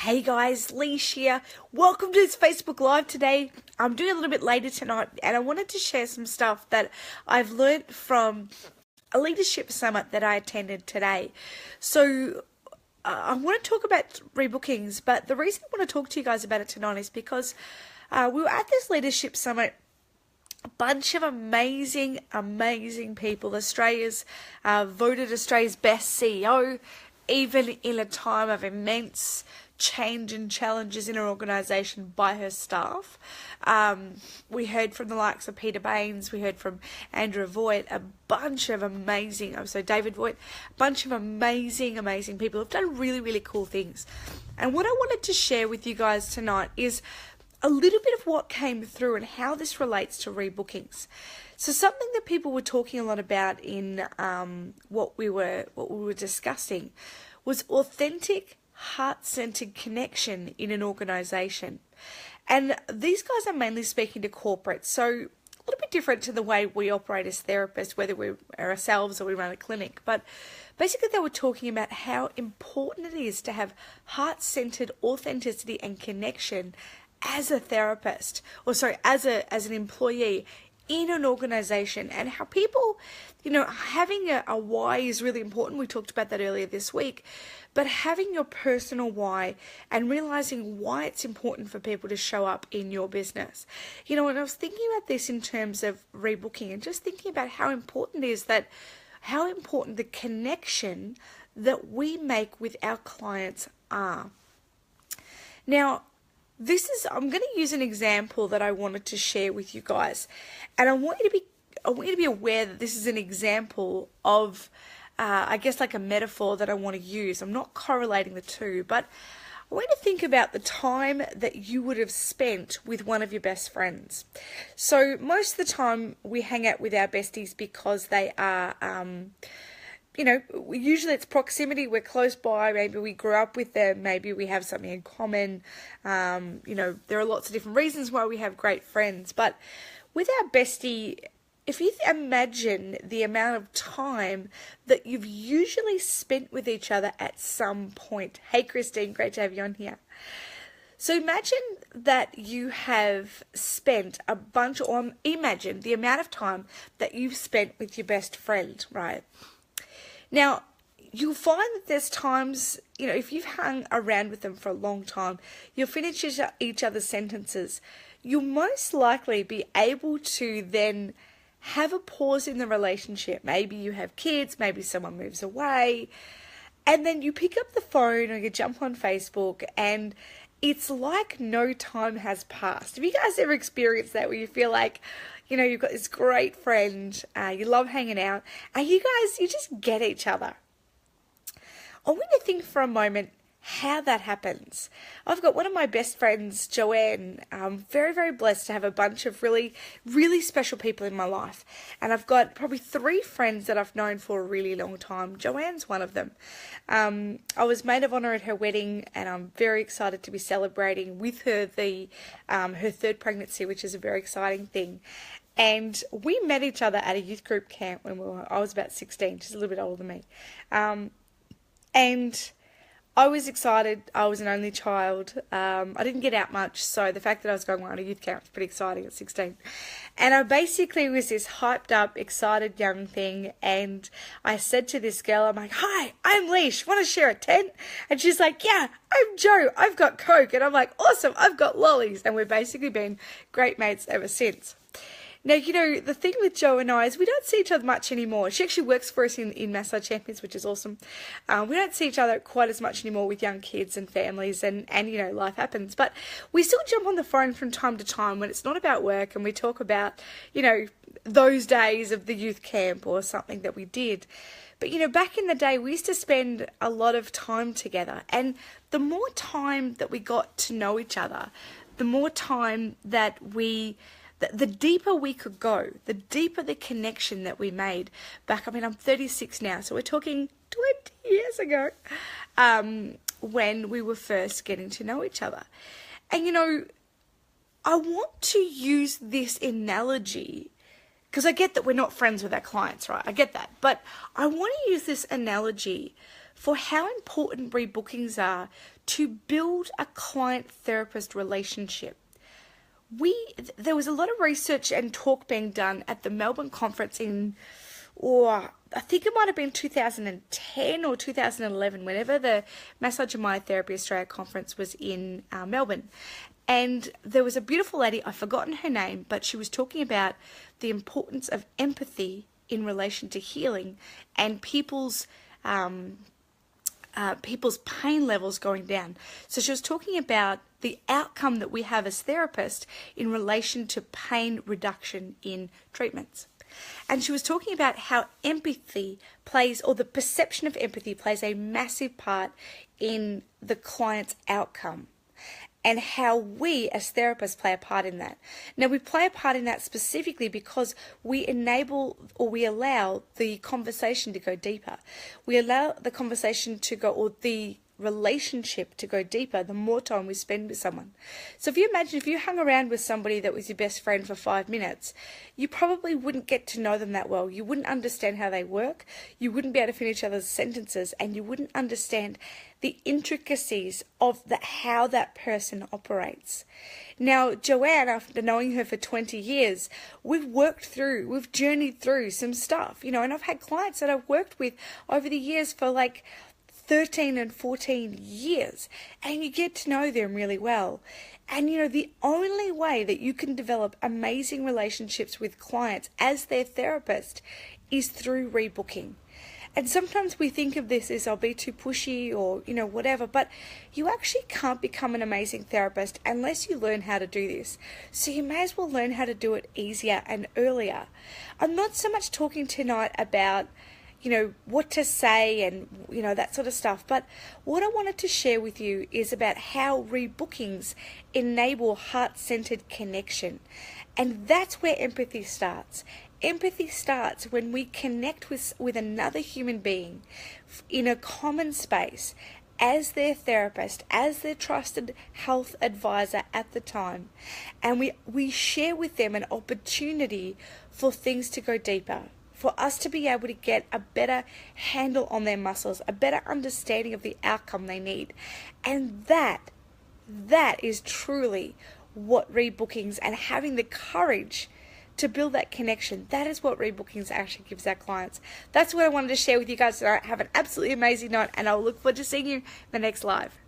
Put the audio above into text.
Hey guys, Leash here. Welcome to this Facebook Live today. I'm doing a little bit later tonight and I wanted to share some stuff that I've learned from a leadership summit that I attended today. So I want to talk about rebookings, but the reason I want to talk to you guys about it tonight is because we were at this leadership summit. A bunch of amazing people. Australia's voted Australia's best CEO, even in a time of immense change and challenges in her organisation by her staff. We heard from the likes of Peter Baines, we heard from Andrew Voigt, a bunch of amazing, David Voigt, a bunch of amazing people who've done really cool things. And what I wanted to share with you guys tonight is a little bit of what came through and how this relates to rebookings. So something that people were talking a lot about in what we were discussing was authentic, heart-centered connection in an organisation. And these guys are mainly speaking to corporates, so a little bit different to the way we operate as therapists, whether we're ourselves or we run a clinic. But basically they were talking about how important it is to have heart-centered authenticity and connection as a therapist, as an employee in an organisation, and how people, having a why is really important. We talked about that earlier this week, but having your personal why and realising why it's important for people to show up in your business. And I was thinking about this in terms of rebooking and just thinking about how important the connection that we make with our clients are. Now, I'm going to use an example that I wanted to share with you guys, and I want you to be aware that this is an example of, like a metaphor that I want to use. I'm not correlating the two, but I want you to think about the time that you would have spent with one of your best friends. So most of the time we hang out with our besties because they are, usually it's proximity, we're close by, maybe we grew up with them, maybe we have something in common. There are lots of different reasons why we have great friends. But with our bestie, if you imagine the amount of time that you've usually spent with each other at some point. Hey Christine, great to have you on here. So imagine that you have spent imagine the amount of time that you've spent with your best friend, right? Now, you'll find that there's times, if you've hung around with them for a long time, you'll finish each other's sentences. You'll most likely be able to then have a pause in the relationship. Maybe you have kids, maybe someone moves away, and then you pick up the phone or you jump on Facebook and it's like no time has passed. Have you guys ever experienced that, where you feel like, you've got this great friend, you love hanging out, and you just get each other? I want you to think for a moment how that happens. I've got one of my best friends, Joanne. I'm very blessed to have a bunch of really special people in my life. And I've got probably 3 friends that I've known for a really long time. Joanne's one of them. I was maid of honour at her wedding, and I'm very excited to be celebrating with her her 3rd pregnancy, which is a very exciting thing. And we met each other at a youth group camp when I was about 16, she's a little bit older than me. And I was excited. I was an only child. I didn't get out much, so the fact that I was going on a youth camp was pretty exciting at 16. And I basically was this hyped up, excited young thing, and I said to this girl, I'm like, "Hi, I'm Leash, want to share a tent?" And she's like, "Yeah, I'm Joe, I've got Coke." And I'm like, "Awesome, I've got lollies." And we've basically been great mates ever since. Now, the thing with Jo and I is we don't see each other much anymore. She actually works for us in Massage Champions, which is awesome. We don't see each other quite as much anymore with young kids and families, and life happens. But we still jump on the phone from time to time when it's not about work, and we talk about, those days of the youth camp or something that we did. But, back in the day, we used to spend a lot of time together. And the more time that we got to know each other, the more time that the deeper we could go, the deeper the connection that we made back. I'm 36 now, so we're talking 20 years ago, when we were first getting to know each other. And, I want to use this analogy because I get that we're not friends with our clients, right? I get that. But I want to use this analogy for how important rebookings are to build a client-therapist relationship. There was a lot of research and talk being done at the Melbourne conference I think it might have been 2010 or 2011, whenever the Massage and Myotherapy Australia conference was in Melbourne. And there was a beautiful lady, I've forgotten her name, but she was talking about the importance of empathy in relation to healing and people's pain levels going down. So she was talking about the outcome that we have as therapists in relation to pain reduction in treatments. And she was talking about how empathy plays, or the perception of empathy plays, a massive part in the client's outcome, and how we as therapists play a part in that. Now, we play a part in that specifically because we enable, or we allow, the conversation to go deeper. We allow the conversation to go, or the relationship to go deeper the more time we spend with someone. So if you imagine if you hung around with somebody that was your best friend for 5 minutes, you probably wouldn't get to know them that well. You wouldn't understand how they work, you wouldn't be able to finish each other's sentences, and you wouldn't understand the intricacies of how that person operates. Now, Joanne, after knowing her for 20 years, we've journeyed through some stuff, and I've had clients that I've worked with over the years for like 13 and 14 years, and you get to know them really well. And the only way that you can develop amazing relationships with clients as their therapist is through rebooking. And sometimes we think of this as, I'll be too pushy or, whatever, but you actually can't become an amazing therapist unless you learn how to do this. So you may as well learn how to do it easier and earlier. I'm not so much talking tonight about what to say and, that sort of stuff. But what I wanted to share with you is about how rebookings enable heart-centered connection. And that's where empathy starts. Empathy starts when we connect with another human being in a common space as their therapist, as their trusted health advisor at the time. And we share with them an opportunity for things to go deeper, for us to be able to get a better handle on their muscles, a better understanding of the outcome they need. And that is truly what rebookings, and having the courage to build that connection, that is what rebookings actually gives our clients. That's what I wanted to share with you guys tonight. Have an absolutely amazing night, and I'll look forward to seeing you in the next live.